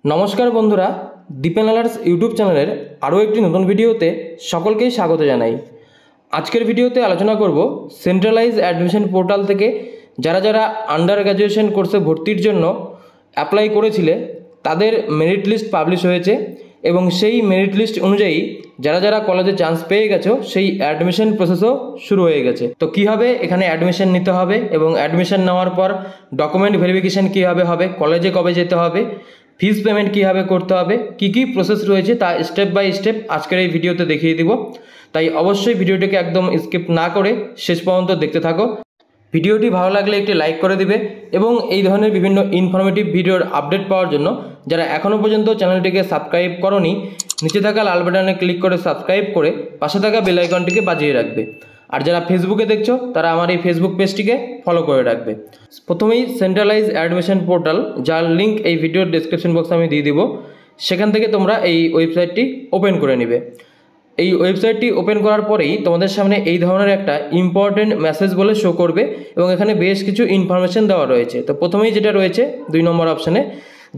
नमस्कार बंधुरा Dipen आलार्स YouTube channel आरो एक नतून भिडियोते सकलके स्वागत जानाई। आजकेर भिडियोते आलोचना करब सेंट्रलाइज एडमिशन पोर्टाल थेके जारा जारा आंडार ग्रेजुएशन कोर्से भर्तिर जन्य अ্যাপ্লাই करेछिले तादेर मेरिट लिस्ट पाबलिश होयेछे एबं सेई मेरिट लिस्ट अनुयायी যারা যারা কলেজে চান্স পেয়ে গেছো সেই অ্যাডমিশন প্রসেসও শুরু হয়ে গেছে। তো কিভাবে এখানে অ্যাডমিশন নিতে হবে এবং অ্যাডমিশন নেওয়ার পর ডকুমেন্ট ভেরিফিকেশন কিভাবে হবে, কলেজে কবে যেতে হবে, ফিস পেমেন্ট কিভাবে করতে হবে, কি প্রসেস রয়েছে তা স্টেপ বাই স্টেপ আজকের এই ভিডিওতে দেখিয়ে দিব। তাই অবশ্যই ভিডিওটিকে একদম স্কিপ না করে শেষ পর্যন্ত দেখতে থাকো। ভিডিওটি ভালো লাগলে একটি লাইক করে দিবে এবং এই ধরনের বিভিন্ন ইনফরমেটিভ ভিডিওর আপডেট পাওয়ার জন্য যারা এখনও পর্যন্ত চ্যানেলটিকে সাবস্ক্রাইব করোনি নিচে থাকা লাল বাটনে ক্লিক করে সাবস্ক্রাইব করে পাশে থাকা বেল আইকনটিকে বাজিয়ে রাখবে। আর যারা ফেসবুকে দেখছো তারা আমার এই ফেসবুক পেজটিকে ফলো করে রাখবে। প্রথমেই সেন্ট্রালাইজ অ্যাডমিশন পোর্টাল, যার লিঙ্ক এই ভিডিওর ডেসক্রিপশন বক্সে আমি দিয়ে দিব, সেখান থেকে তোমরা এই ওয়েবসাইটটি ওপেন করে নেবে। এই ওয়েবসাইটটি ওপেন করার পরেই তোমাদের সামনে এই ধরনের একটা ইম্পর্টেন্ট মেসেজ বলে শো করবে এবং এখানে বেশ কিছু ইনফরমেশন দেওয়া রয়েছে। তো প্রথমেই যেটা রয়েছে 2 নম্বর অপশানে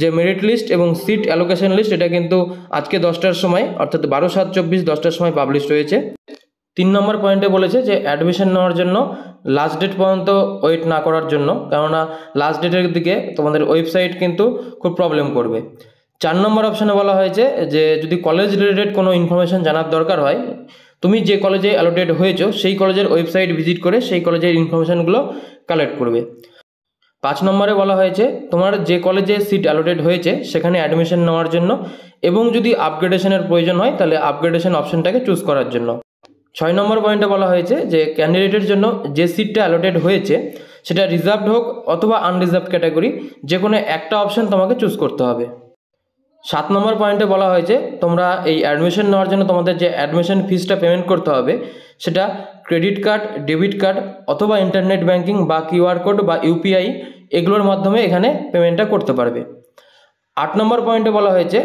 যে মেরিট লিস্ট এবং সিট অ্যালোকেশন লিস্ট, এটা কিন্তু আজকে 10টার সময় অর্থাৎ 12/7/24 10টার সময় পাবলিশ হয়েছে। 3 নম্বর পয়েন্টে বলেছে যে অ্যাডমিশন নেওয়ার জন্য লাস্ট ডেট পর্যন্ত ওয়েট না করার জন্য, কেননা লাস্ট ডেটের দিকে তোমাদের ওয়েবসাইট কিন্তু খুব প্রবলেম করবে। 4 নম্বর অপশানে বলা হয়েছে যে যদি কলেজ রিলেটেড কোনো ইনফরমেশন জানার দরকার হয়, তুমি যে কলেজে অ্যালোটেড হয়েছো সেই কলেজের ওয়েবসাইট ভিজিট করে সেই কলেজের ইনফরমেশনগুলো কালেক্ট করবে। 5 নম্বরে বলা হয়েছে তোমার যে কলেজে সিট অ্যালোটেড হয়েছে সেখানে অ্যাডমিশন নেওয়ার জন্য এবং যদি আপগ্রেডেশনের প্রয়োজন হয় তাহলে আপগ্রেডেশন অপশনটাকে চুজ করার জন্য। 6 নম্বর পয়েন্টে বলা হয়েছে যে ক্যান্ডিডেটের জন্য যে সিটটা অ্যালোটেড হয়েছে সেটা রিজার্ভড হোক অথবা আনরিজার্ভড ক্যাটাগরি, যে কোনো একটা অপশন তোমাকে চুজ করতে হবে। 7 নম্বর পয়েন্টে বলা হয়েছে তোমরা এই অ্যাডমিশন নেওয়ার জন্য তোমাদের যে অ্যাডমিশন ফিসটা পেমেন্ট করতে হবে সেটা ক্রেডিট কার্ড, ডেবিট কার্ড অথবা ইন্টারনেট ব্যাঙ্কিং বা কিউআর কোড বা ইউপিআই এগুলোর মাধ্যমে এখানে পেমেন্টটা করতে পারবে। 8 নম্বর পয়েন্টে বলা হয়েছে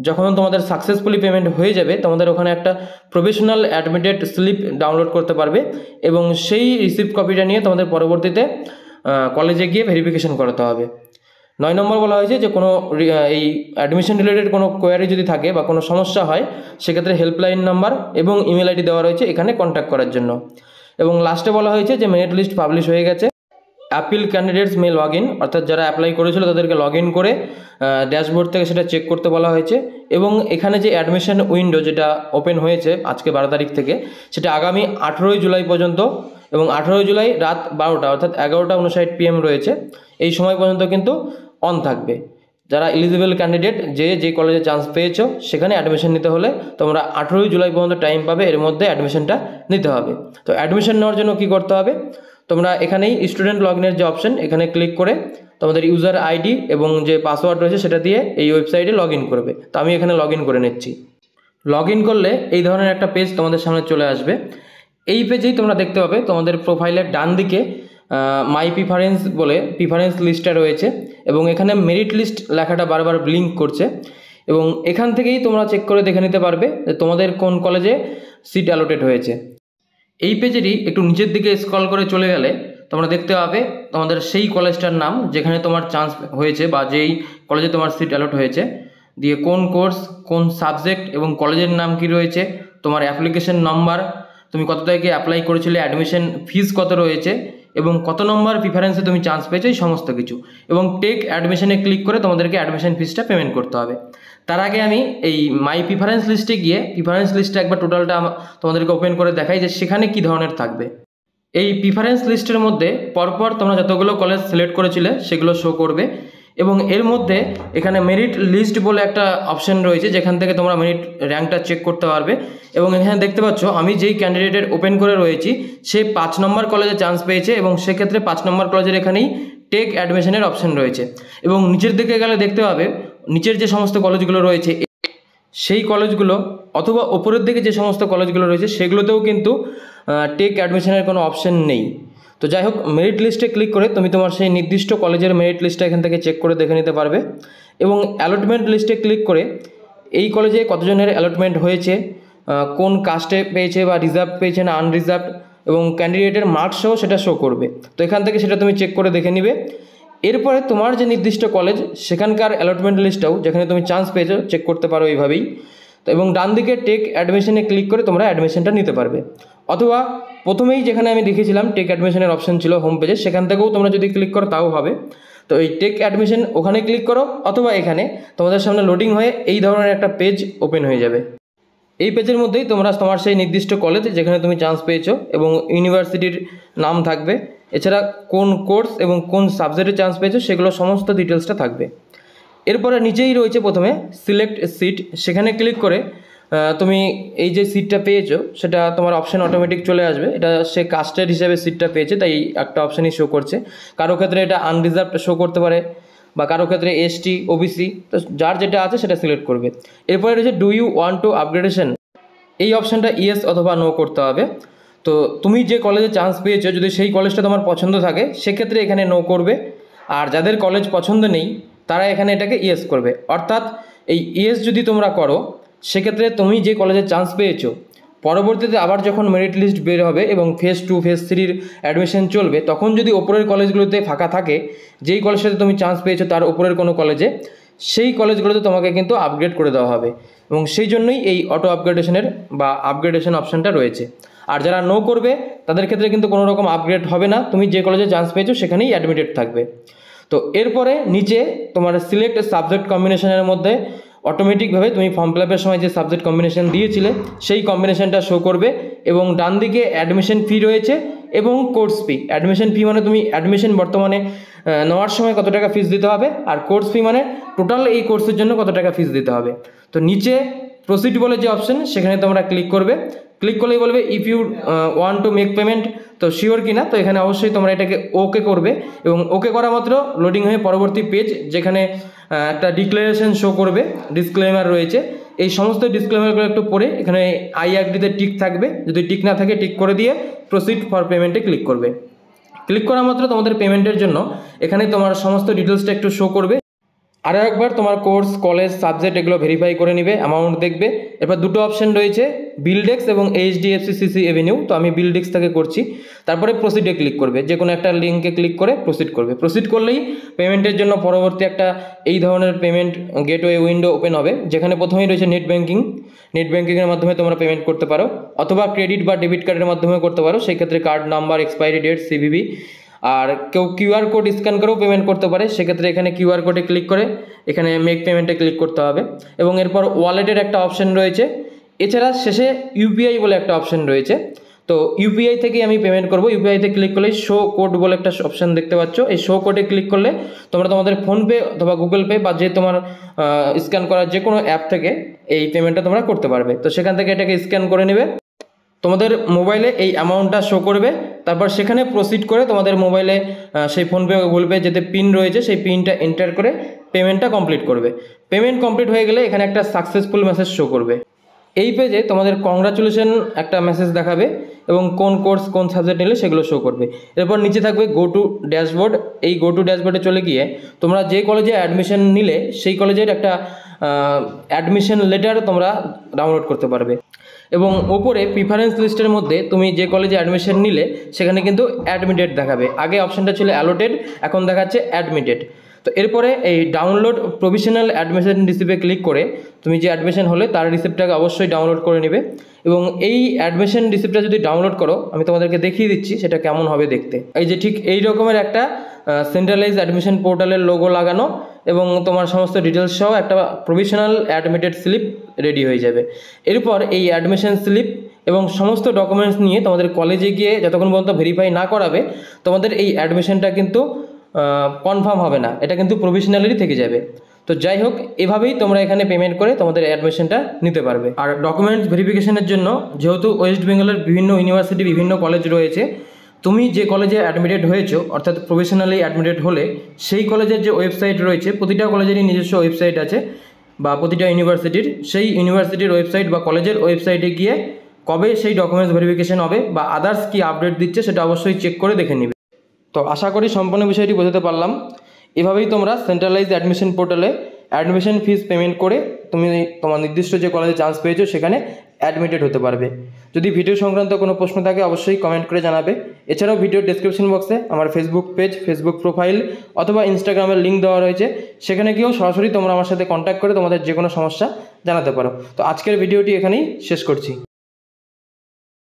যখন তোমাদের সাকসেসফুলি পেমেন্ট হয়ে যাবে তোমাদের ওখানে একটা প্রফেশনাল অ্যাডমিটেড স্লিপ ডাউনলোড করতে পারবে এবং সেই রিসিপ্ট কপিটা নিয়ে তোমাদের পরবর্তীতে কলেজে গিয়ে ভেরিফিকেশন করাতে হবে। 9 নম্বর বলা হয়েছে যে কোনো এই অ্যাডমিশন রিলেটেড কোনো কোয়ারি যদি থাকে বা কোনো সমস্যা হয় সেক্ষেত্রে হেল্পলাইন নাম্বার এবং ইমেল আইডি দেওয়া রয়েছে এখানে কন্ট্যাক্ট করার জন্য। এবং লাস্টে বলা হয়েছে যে মেরিট লিস্ট পাবলিশ হয়ে গেছে, appeal candidates may log in, অর্থাৎ যারা অ্যাপ্লাই করেছিল তাদেরকে লগ ইন করে ড্যাশবোর্ড থেকে সেটা চেক করতে বলা হয়েছে এবং এখানে যে অ্যাডমিশন উইন্ডো যেটা ওপেন হয়েছে আজকে 12 তারিখ থেকে সেটা আগামী 18 জুলাই পর্যন্ত এবং 18 জুলাই রাত 12টা অর্থাৎ 11:59 PM রয়েছে, এই সময় পর্যন্ত কিন্তু অন থাকবে। যারা এলিজিবল ক্যান্ডিডেট যে কলেজে চান্স পেয়েছো সেখানে অ্যাডমিশন নিতে হলে তোমরা 18 জুলাই পর্যন্ত টাইম পাবে, এর মধ্যে অ্যাডমিশনটা নিতে হবে। তো অ্যাডমিশন নেওয়ার জন্য কি করতে হবে, তোমরা এখানেই স্টুডেন্ট লগ ইনের যে অপশন এখানে ক্লিক করে তোমাদের ইউজার আইডি এবং যে পাসওয়ার্ড রয়েছে সেটা দিয়ে এই ওয়েবসাইটে লগ ইন করবে। তো আমি এখানে লগ ইন করে নিচ্ছি। লগ ইন করলে এই ধরনের একটা পেজ তোমাদের সামনে চলে আসবে। এই পেজেই তোমরা দেখতে পাবে তোমাদের প্রোফাইলের ডান দিকে মাই প্রিফারেন্স বলে প্রিফারেন্স লিস্টটা রয়েছে এবং এখানে মেরিট লিস্ট লেখাটা বারবার ব্লিঙ্ক করছে এবং এখান থেকেই তোমরা চেক করে দেখে নিতে পারবে যে তোমাদের কোন কলেজে সিট অ্যালোটেড হয়েছে। এই পেজেরই একটু নিচের দিকে স্ক্রল করে চলে গেলে তোমরা দেখতে পাবে তোমাদের সেই কলেজটার নাম যেখানে তোমার চান্স হয়েছে বা যেই কলেজে তোমার সিট অ্যালট হয়েছে, দিয়ে কোন কোর্স, কোন সাবজেক্ট এবং কলেজের নাম কি রয়েছে, তোমার অ্যাপ্লিকেশন নাম্বার, তুমি কত তারিখে অ্যাপ্লাই করেছিলে, অ্যাডমিশন ফিস কত রয়েছে এবং কত নম্বর প্রিফারেন্সে তুমি চান্স পেয়েছো, এই সমস্ত কিছু। এবং টেক অ্যাডমিশনে ক্লিক করে তোমাদেরকে অ্যাডমিশন ফিসটা পেমেন্ট করতে হবে। তার আগে আমি এই মাই প্রিফারেন্স লিস্টে গিয়ে প্রিফারেন্স লিস্টে একবার টোটালটা তোমাদেরকে ওপেন করে দেখাই যে সেখানে কি ধরনের থাকবে। এই প্রিফারেন্স লিস্টের মধ্যে পরপর তোমরা যতগুলো কলেজ সিলেক্ট করেছিলে সেগুলো শো করবে এবং এর মধ্যে এখানে মেরিট লিস্ট বলে একটা অপশন রয়েছে যেখান থেকে তোমরা মেরিট র্যাঙ্কটা চেক করতে পারবে এবং এখানে দেখতে পাচ্ছ আমি যেই ক্যান্ডিডেটের ওপেন করে রয়েছি সে 5 নম্বর কলেজে চান্স পেয়েছে এবং সেক্ষেত্রে 5 নম্বর কলেজের এখানেই টেক অ্যাডমিশনের অপশন রয়েছে এবং নিচের দিকে গেলে দেখতে পাবে নিচের যে সমস্ত কলেজগুলো রয়েছে সেই কলেজগুলো অথবা ওপরের দিকে যে সমস্ত কলেজগুলো রয়েছে সেগুলোতেও কিন্তু টেক অ্যাডমিশনের কোনো অপশন নেই। তো যাই হোক, মেরিট লিস্টে ক্লিক করে তুমি তোমার সেই নির্দিষ্ট কলেজের মেরিট লিস্টটা এখান থেকে চেক করে দেখে নিতে পারবে এবং অ্যালটমেন্ট লিস্টে ক্লিক করে এই কলেজে কতজনের অ্যালটমেন্ট হয়েছে, কোন কাস্টে পেয়েছে বা রিজার্ভ পেয়েছে না আনরিজার্ভ এবং ক্যান্ডিডেটের মার্কসও সেটা শো করবে। তো এখান থেকে সেটা তুমি চেক করে দেখে নিবে এরপরে তোমার যে নির্দিষ্ট কলেজ সেখানকার অ্যালটমেন্ট লিস্টটাও যেখানে তুমি চান্স পেয়েছো চেক করতে পারো এইভাবেই। তো এবং ডান দিকে টেক অ্যাডমিশনে ক্লিক করে তোমরা অ্যাডমিশনটা নিতে পারবে, অথবা প্রথমেই যেখানে আমি দেখিয়েছিলাম টেক অ্যাডমিশনের অপশন ছিল হোম পেজে, সেখান থেকেও তোমরা যদি ক্লিক করো তাও হবে। তো এই টেক অ্যাডমিশন ওখানে ক্লিক করো, অথবা এখানে তোমাদের সামনে লোডিং হয়ে এই ধরনের একটা পেজ ওপেন হয়ে যাবে। এই পেজের মধ্যেই তোমরা তোমার সেই নির্দিষ্ট কলেজ যেখানে তুমি চান্স পেয়েছো এবং ইউনিভার্সিটির নাম থাকবে, এছাড়া কোন কোর্স এবং কোন সাবজেক্টে চান্স পেয়েছো সেগুলো সমস্ত ডিটেলসটা থাকবে। এরপরে নিচেই রয়েছে প্রথমে সিলেক্ট সিট, সেখানে ক্লিক করে তুমি এই যে সিটটা পেয়েছো সেটা তোমার অপশান অটোমেটিক চলে আসবে। এটা সে কাস্টেড হিসেবে সিটটা পেয়েছে তাই একটা অপশানই শো করছে, কারো ক্ষেত্রে এটা আনরিজার্ভড শো করতে পারে বা কারো ক্ষেত্রে এসটি ওবিসি, তো যার যেটা আছে সেটা সিলেক্ট করবে। এরপরে রয়েছে do you want to upgradation, এই অপশানটা ইয়েস অথবা নো করতে হবে। তো তুমি যে কলেজে চান্স পেয়েছো যদি সেই কলেজটা তোমার পছন্দ থাকে সেক্ষেত্রে এখানে নো করবে, আর যাদের কলেজ পছন্দ নেই তারা এখানে এটাকে ইয়েস করবে। অর্থাৎ এই ইয়েস যদি তোমরা করো সেক্ষেত্রে তুমি যে কলেজে চান্স পেয়েছো পরবর্তীতে আবার যখন মেরিট লিস্ট বের হবে এবং ফেজ 2 ফেজ 3 অ্যাডমিশন চলবে, তখন যদি ওপরের কলেজগুলোতে ফাঁকা থাকে, যেই কলেজটাতে তুমি চান্স পেয়েছো তার ওপরের কোনো কলেজে, সেই কলেজগুলোতে তোমাকে কিন্তু আপগ্রেড করে দেওয়া হবে, এবং সেই জন্যই এই অটো আপগ্রেডেশনের বা আপগ্রেডেশন অপশানটা রয়েছে। আর যারা নো করবে তাদের ক্ষেত্রে কিন্তু কোনো রকম আপগ্রেড হবে না, তুমি যে কলেজে চান্স পেয়েছো সেখানেই অ্যাডমিটেড থাকবে। তো এরপরে নিচে তোমার সিলেক্ট সাবজেক্ট কম্বিনেশনের মধ্যে অটোমেটিকভাবে তুমি ফর্ম ফিল আপের সময় যে সাবজেক্ট কম্বিনেশন দিয়েছিলে সেই কম্বিনেশনটা শো করবে, এবং ডান দিকে অ্যাডমিশন ফি রয়েছে এবং কোর্স ফি। অ্যাডমিশন ফি মানে তুমি অ্যাডমিশন বর্তমানে নেওয়ার সময় কত টাকা ফিস দিতে হবে, আর কোর্স ফি মানে টোটাল এই কোর্সের জন্য কত টাকা ফিস দিতে হবে। তো নিচে প্রসিড বলে যে অপশন সেখানে তোমরা ক্লিক করবে, ক্লিক করলেই বলবে if you want to make payment, তো শিওর কিনা, তো এখানে অবশ্যই তোমরা এটাকে ওকে করবে, এবং ওকে করা মাত্র লোডিং হয়ে পরবর্তী পেজ যেখানে একটা ডিক্লারেশন শো করবে, ডিসক্লেমার রয়েছে, এই সমস্ত ডিসক্লেমারগুলো একটু পড়ে এখানে আই অ্যাগ্রিতে টিক থাকবে, যদি টিক না থাকে টিক করে দিয়ে প্রসিড ফর পেমেন্টে ক্লিক করবে। ক্লিক করা মাত্র তোমাদের পেমেন্টের জন্য এখানে তোমার সমস্ত ডিটেলসটা একটু শো করবে। আরও একবার তোমার কোর্স কলেজ সাবজেক্ট এগুলো ভেরিফাই করে নিবে, অ্যামাউন্ট দেখবে। এরপর দুটো অপশন রয়েছে বিলডেক্স এবং এইচডিএফসি সিসি এভিনিউ, তো আমি বিলডেক্স থেকে করছি। তারপরে প্রসিডে ক্লিক করবে, যে কোনো একটা লিঙ্কে ক্লিক করে প্রসিড করবে। প্রসিড করলেই পেমেন্টের জন্য পরবর্তী একটা এই ধরনের পেমেন্ট গেটওয়ে উইন্ডো ওপেন হবে, যেখানে প্রথমেই রয়েছে নেট ব্যাঙ্কিং। নেট ব্যাঙ্কিংয়ের মাধ্যমে তোমরা পেমেন্ট করতে পারো, অথবা ক্রেডিট বা ডেবিট কার্ডের মাধ্যমে করতে পারো, সেই ক্ষেত্রে card number, expiry date, CVV. আর কেউ কিউআর কোড স্ক্যান করেও পেমেন্ট করতে পারে, সেক্ষেত্রে এখানে কিউআর কোডে ক্লিক করে এখানে মেক পেমেন্টে ক্লিক করতে হবে, এবং এরপর ওয়ালেটের একটা অপশন রয়েছে। এছাড়া শেষে ইউপিআই বলে একটা অপশন রয়েছে, তো ইউপিআই থেকেই আমি পেমেন্ট করব। ইউপিআইতে ক্লিক করলে শো কোড বলে একটা অপশন দেখতে পাচ্ছ, এই শো কোডে ক্লিক করলে তোমরা তোমাদের ফোনপে অথবা গুগল পে বা যে তোমার স্ক্যান করার যে কোনো অ্যাপ থেকে এই পেমেন্টটা তোমরা করতে পারবে। তো সেখান থেকে এটাকে স্ক্যান করে নেবে, তোমাদের মোবাইলে এই অ্যামাউন্টটা শো করবে, তারপর সেখানে প্রসিড করে তোমাদের মোবাইলে সেই ফোনপে গুগল পে যেতে পিন রয়েছে সেই পিনটা এন্টার করে পেমেন্টটা কমপ্লিট করবে। পেমেন্ট কমপ্লিট হয়ে গেলে এখানে একটা সাকসেসফুল মেসেজ শো করবে। এই পেজে তোমাদের কংগ্রাচুলেশন একটা মেসেজ দেখাবে এবং কোন কোর্স কোন সাবজেক্ট নিলে সেগুলো শো করবে। এরপর নিচে থাকবে গো টু ড্যাশবোর্ড, এই গো টু ড্যাশবোর্ডে চলে গিয়ে তোমরা যে কলেজে অ্যাডমিশন নিলে সেই কলেজের একটা অ্যাডমিশন লেটার তোমরা ডাউনলোড করতে পারবে, এবং ওপরে প্রিফারেন্স লিস্টের মধ্যে তুমি যে কলেজে অ্যাডমিশন নিলে সেখানে কিন্তু অ্যাডমিটেড দেখাবে। আগে অপশানটা ছিল অ্যালোটেড, এখন দেখাচ্ছে অ্যাডমিটেড। তো এরপরে এই ডাউনলোড প্রভিশনাল অ্যাডমিশন রিসিপ্টে ক্লিক করে তুমি যে অ্যাডমিশন হলে তার রিসিপ্টটাকে অবশ্যই ডাউনলোড করে নেবে, এবং এই অ্যাডমিশন রিসিপ্টটা যদি ডাউনলোড করো আমি তোমাদেরকে দেখিয়ে দিচ্ছি সেটা কেমন হবে দেখতে। এই যে ঠিক এই রকমের একটা সেন্ট্রালাইজ অ্যাডমিশন পোর্টালের লোগো লাগানো এবং তোমার সমস্ত ডিটেলস সহ একটা প্রভিশনাল অ্যাডমিটেড স্লিপ রেডি হয়ে যাবে। এরপর এই অ্যাডমিশন স্লিপ এবং সমস্ত ডকুমেন্টস নিয়ে তোমাদের কলেজে গিয়ে যতক্ষণ পর্যন্ত ভেরিফাই না করাবে তোমাদের এই অ্যাডমিশনটা কিন্তু কনফার্ম হবে না, এটা কিন্তু প্রভিশনালি থেকে যাবে। তো যাই হোক, এভাবেই তোমরা এখানে পেমেন্ট করে তোমাদের অ্যাডমিশনটা নিতে পারবে। আর ডকুমেন্টস ভেরিফিকেশনের জন্য যেহেতু ওয়েস্ট বেঙ্গলের বিভিন্ন ইউনিভার্সিটি বিভিন্ন কলেজ রয়েছে, তুমি যে কলেজে অ্যাডমিটেড হয়েছো অর্থাৎ প্রফেশনালি অ্যাডমিটেড হলে সেই কলেজের যে ওয়েবসাইট রয়েছে, প্রতিটা কলেজেরই নিজস্ব ওয়েবসাইট আছে বা প্রতিটা ইউনিভার্সিটির, সেই ইউনিভার্সিটির ওয়েবসাইট বা কলেজের ওয়েবসাইটে গিয়ে কবে সেই ডকুমেন্টস ভেরিফিকেশন হবে বা আদার্স কি আপডেট দিচ্ছে সেটা অবশ্যই চেক করে দেখে নিবে। তো আশা করি সম্পূর্ণ বিষয়টি বোঝাতে পারলাম। এভাবেই তোমরা সেন্ট্রালাইজ অ্যাডমিশন পোর্টালে অ্যাডমিশন ফিস পেমেন্ট করে তুমি তোমার নির্দিষ্ট যে কলেজে চান্স পেয়েছো সেখানে অ্যাডমিটেড হতে পারবে। যদি ভিডিও সংক্রান্ত কোনো প্রশ্ন থাকে অবশ্যই কমেন্ট করে জানাবে। এছাড়াও ভিডিওর ডেসক্রিপশন বক্সে আমার ফেসবুক পেজ, ফেসবুক প্রোফাইল অথবা ইনস্টাগ্রামের লিঙ্ক দেওয়া রয়েছে, সেখানে গিয়েও সরাসরি তোমরা আমার সাথে কন্ট্যাক্ট করে তোমাদের যে কোনো সমস্যা জানাতে পারো। তো আজকের ভিডিওটি এখানেই শেষ করছি।